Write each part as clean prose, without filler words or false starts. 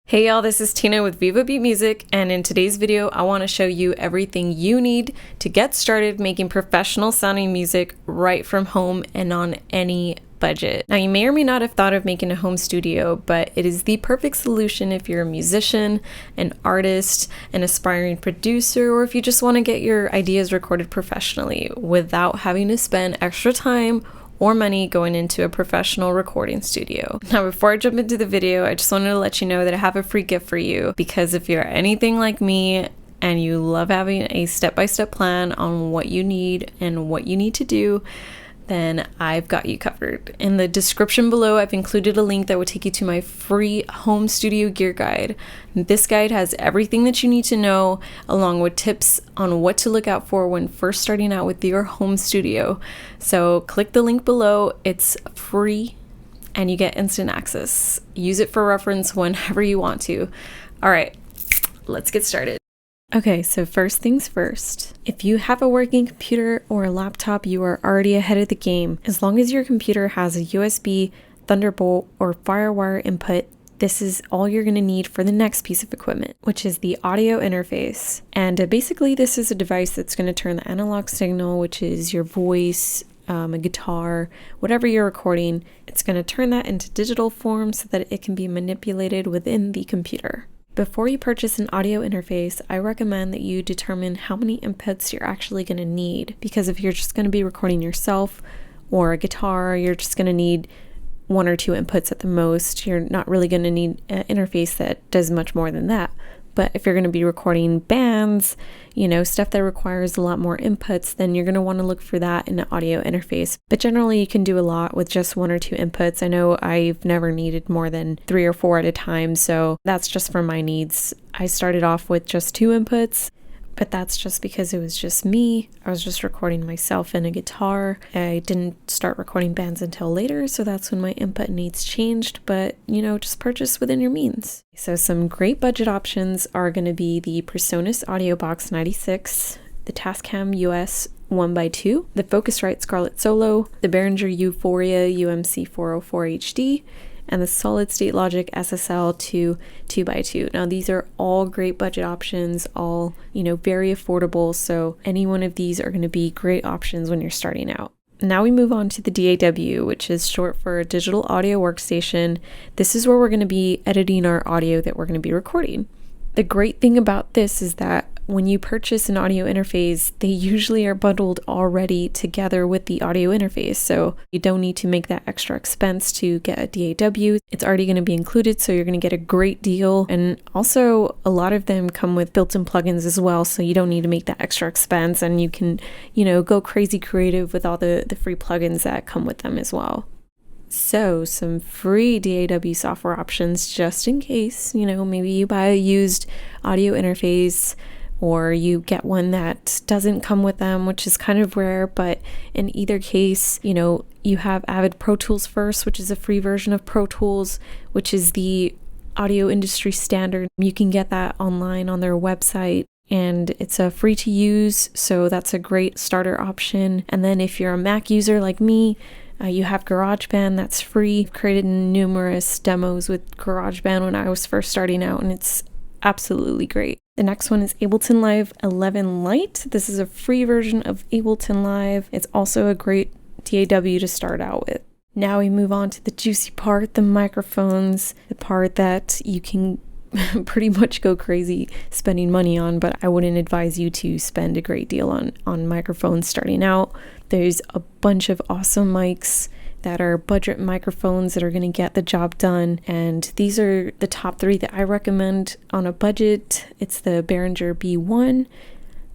Hey y'all, this is Tina with Viva Beat Music, and in today's video I want to show you everything you need to get started making professional sounding music right from home and on any budget. Now, you may or may not have thought of making a home studio, but it is the perfect solution if you're a musician, an artist, an aspiring producer, or if you just want to get your ideas recorded professionally without having to spend extra time or money going into a professional recording studio. Now, before I jump into the video, I just wanted to let you know that I have a free gift for you, because if you're anything like me and you love having a step-by-step plan on what you need and what you need to do, then I've got you covered. In the description below, I've included a link that will take you to my free home studio gear guide. This guide has everything that you need to know, along with tips on what to look out for when first starting out with your home studio. So click the link below, it's free, and you get instant access. Use it for reference whenever you want to. All right, let's get started. Okay, so first things first, if you have a working computer or a laptop, you are already ahead of the game. As long as your computer has a USB, Thunderbolt, or FireWire input, this is all you're going to need for the next piece of equipment, which is the audio interface. And basically this is a device that's going to turn the analog signal, which is your voice, a guitar, whatever you're recording, it's going to turn that into digital form so that it can be manipulated within the computer. Before you purchase an audio interface, I recommend that you determine how many inputs you're actually going to need, because if you're just going to be recording yourself or a guitar, you're just going to need one or two inputs at the most. You're not really going to need an interface that does much more than that. But if you're going to be recording bands, stuff that requires a lot more inputs, then you're going to want to look for that in an audio interface. But generally, you can do a lot with just one or two inputs. I know I've never needed more than 3 or 4 at a time, so that's just for my needs. I started off with just 2 inputs, but that's just because it was just me. I was just recording myself and a guitar. I didn't start recording bands until later, so that's when my input needs changed, but just purchase within your means. So some great budget options are going to be the PreSonus Audio Box 96, the Tascam US 1x2, the Focusrite Scarlett Solo, the Behringer Euphoria UMC 404 HD, and the Solid State Logic SSL 2x2. Now, these are all great budget options, all, very affordable. So any one of these are going to be great options when you're starting out. Now we move on to the DAW, which is short for Digital Audio Workstation. This is where we're going to be editing our audio that we're going to be recording. The great thing about this is that when you purchase an audio interface, they usually are bundled already together with the audio interface. So you don't need to make that extra expense to get a DAW. It's already going to be included, so you're going to get a great deal. And also, a lot of them come with built-in plugins as well, so you don't need to make that extra expense, and you can, go crazy creative with all the free plugins that come with them as well. So some free DAW software options just in case, maybe you buy a used audio interface, or you get one that doesn't come with them, which is kind of rare. But in either case, you have Avid Pro Tools First, which is a free version of Pro Tools, which is the audio industry standard. You can get that online on their website, and it's free to use, so that's a great starter option. And then if you're a Mac user like me, you have GarageBand, that's free. I've created numerous demos with GarageBand when I was first starting out, and it's absolutely great. The next one is Ableton Live 11 Lite. This is a free version of Ableton Live. It's also a great DAW to start out with. Now we move on to the juicy part, the microphones, the part that you can pretty much go crazy spending money on, but I wouldn't advise you to spend a great deal on microphones starting out. There's a bunch of awesome mics that are budget microphones that are going to get the job done, and these are the top 3 that I recommend on a budget. It's the Behringer B1,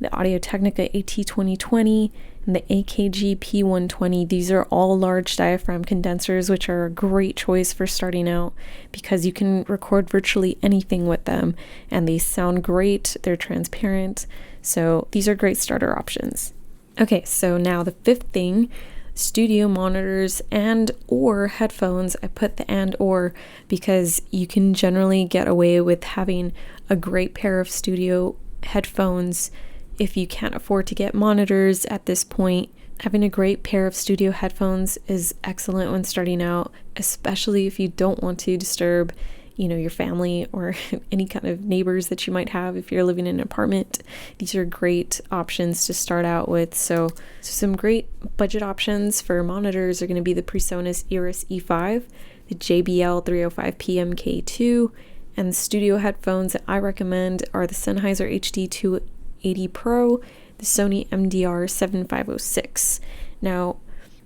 the Audio-Technica AT2020, and the AKG P120. These are all large diaphragm condensers, which are a great choice for starting out because you can record virtually anything with them, and they sound great. They're transparent, so these are great starter options. Okay, so now the 5th thing, studio monitors and or headphones. I put the and or because you can generally get away with having a great pair of studio headphones if you can't afford to get monitors at this point. Having a great pair of studio headphones is excellent when starting out, especially if you don't want to disturb your family or any kind of neighbors that you might have if you're living in an apartment. These are great options to start out with. So some great budget options for monitors are going to be the PreSonus Iris E5, the JBL 305P MK2, and the studio headphones that I recommend are the Sennheiser HD 280 Pro, the Sony MDR 7506. Now,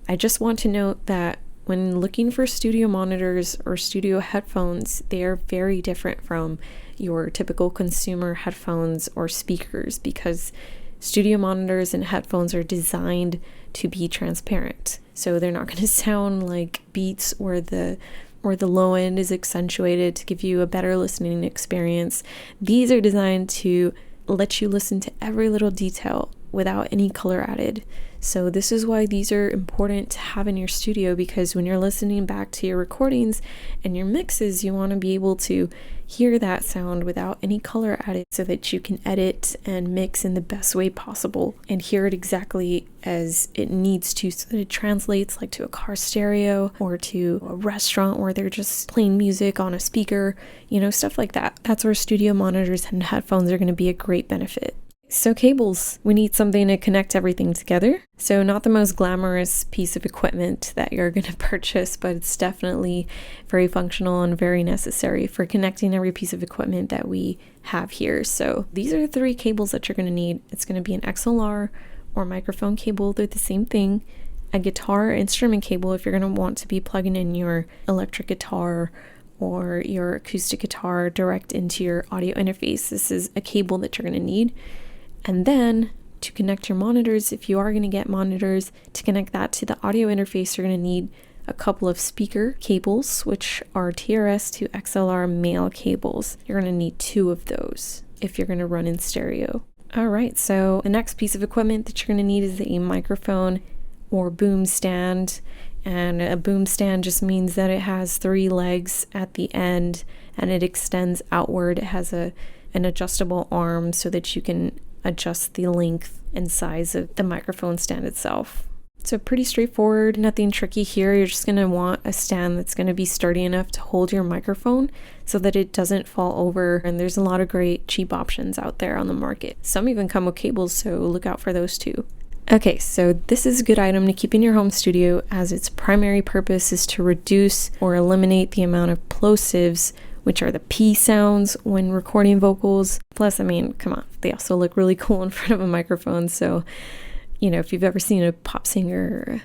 I just want to note that when looking for studio monitors or studio headphones, they are very different from your typical consumer headphones or speakers, because studio monitors and headphones are designed to be transparent. So they're not going to sound like Beats or the low end is accentuated to give you a better listening experience. These are designed to let you listen to every little detail without any color added. So this is why these are important to have in your studio, because when you're listening back to your recordings and your mixes, you want to be able to hear that sound without any color added so that you can edit and mix in the best way possible and hear it exactly as it needs to, so that it translates like to a car stereo or to a restaurant where they're just playing music on a speaker, stuff like that. That's where studio monitors and headphones are going to be a great benefit. So cables, we need something to connect everything together. So not the most glamorous piece of equipment that you're going to purchase, but it's definitely very functional and very necessary for connecting every piece of equipment that we have here. So these are the 3 cables that you're going to need. It's going to be an XLR or microphone cable. They're the same thing. A guitar instrument cable if you're going to want to be plugging in your electric guitar or your acoustic guitar direct into your audio interface. This is a cable that you're going to need. And then to connect your monitors, if you are going to get monitors, to connect that to the audio interface, you're going to need a couple of speaker cables, which are TRS to XLR male cables. You're going to need 2 of those if you're going to run in stereo. All right, so the next piece of equipment that you're going to need is a microphone or boom stand. And a boom stand just means that it has 3 legs at the end and it extends outward. It has an adjustable arm so that you can adjust the length and size of the microphone stand itself. So pretty straightforward, nothing tricky here. You're just going to want a stand that's going to be sturdy enough to hold your microphone so that it doesn't fall over. And there's a lot of great cheap options out there on the market. Some even come with cables, so look out for those too. Okay, so this is a good item to keep in your home studio, as its primary purpose is to reduce or eliminate the amount of plosives, which are the P sounds when recording vocals. Plus, come on, they also look really cool in front of a microphone. So, if you've ever seen a pop singer,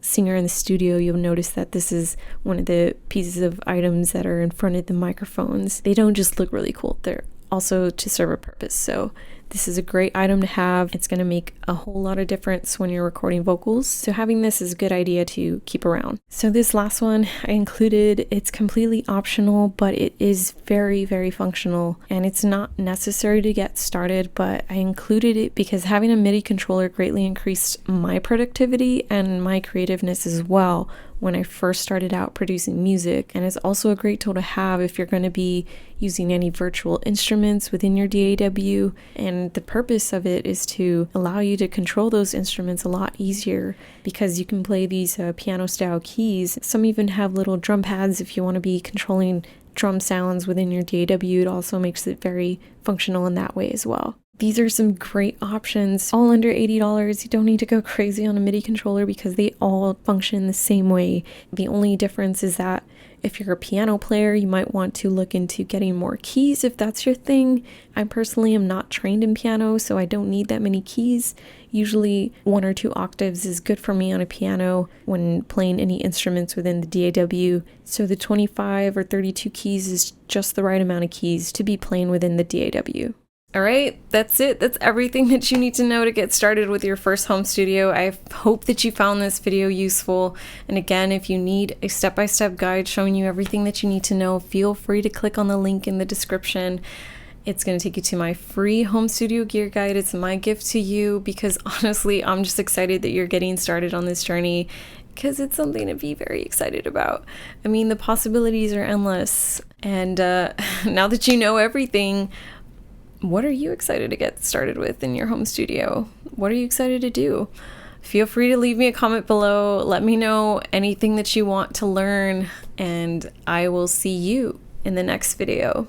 singer in the studio, you'll notice that this is one of the pieces of items that are in front of the microphones. They don't just look really cool, they're also to serve a purpose. So this is a great item to have. It's going to make a whole lot of difference when you're recording vocals. So having this is a good idea to keep around. So this last one I included, it's completely optional, but it is very, very functional, and it's not necessary to get started, but I included it because having a MIDI controller greatly increased my productivity and my creativeness as well when I first started out producing music. And it's also a great tool to have if you're going to be using any virtual instruments within your DAW. And the purpose of it is to allow you to control those instruments a lot easier, because you can play these piano style keys. Some even have little drum pads if you want to be controlling drum sounds within your DAW. It also makes it very functional in that way as well. These are some great options, all under $80. You don't need to go crazy on a MIDI controller because they all function the same way. The only difference is that if you're a piano player, you might want to look into getting more keys if that's your thing. I personally am not trained in piano, so I don't need that many keys. Usually 1 or 2 octaves is good for me on a piano when playing any instruments within the DAW. So the 25 or 32 keys is just the right amount of keys to be playing within the DAW. All right, that's it. That's everything that you need to know to get started with your first home studio. I hope that you found this video useful. And again, if you need a step-by-step guide showing you everything that you need to know, feel free to click on the link in the description. It's going to take you to my free home studio gear guide. It's my gift to you because honestly, I'm just excited that you're getting started on this journey, because it's something to be very excited about. The possibilities are endless. And now that you know everything, what are you excited to get started with in your home studio? What are you excited to do? Feel free to leave me a comment below. Let me know anything that you want to learn, and I will see you in the next video.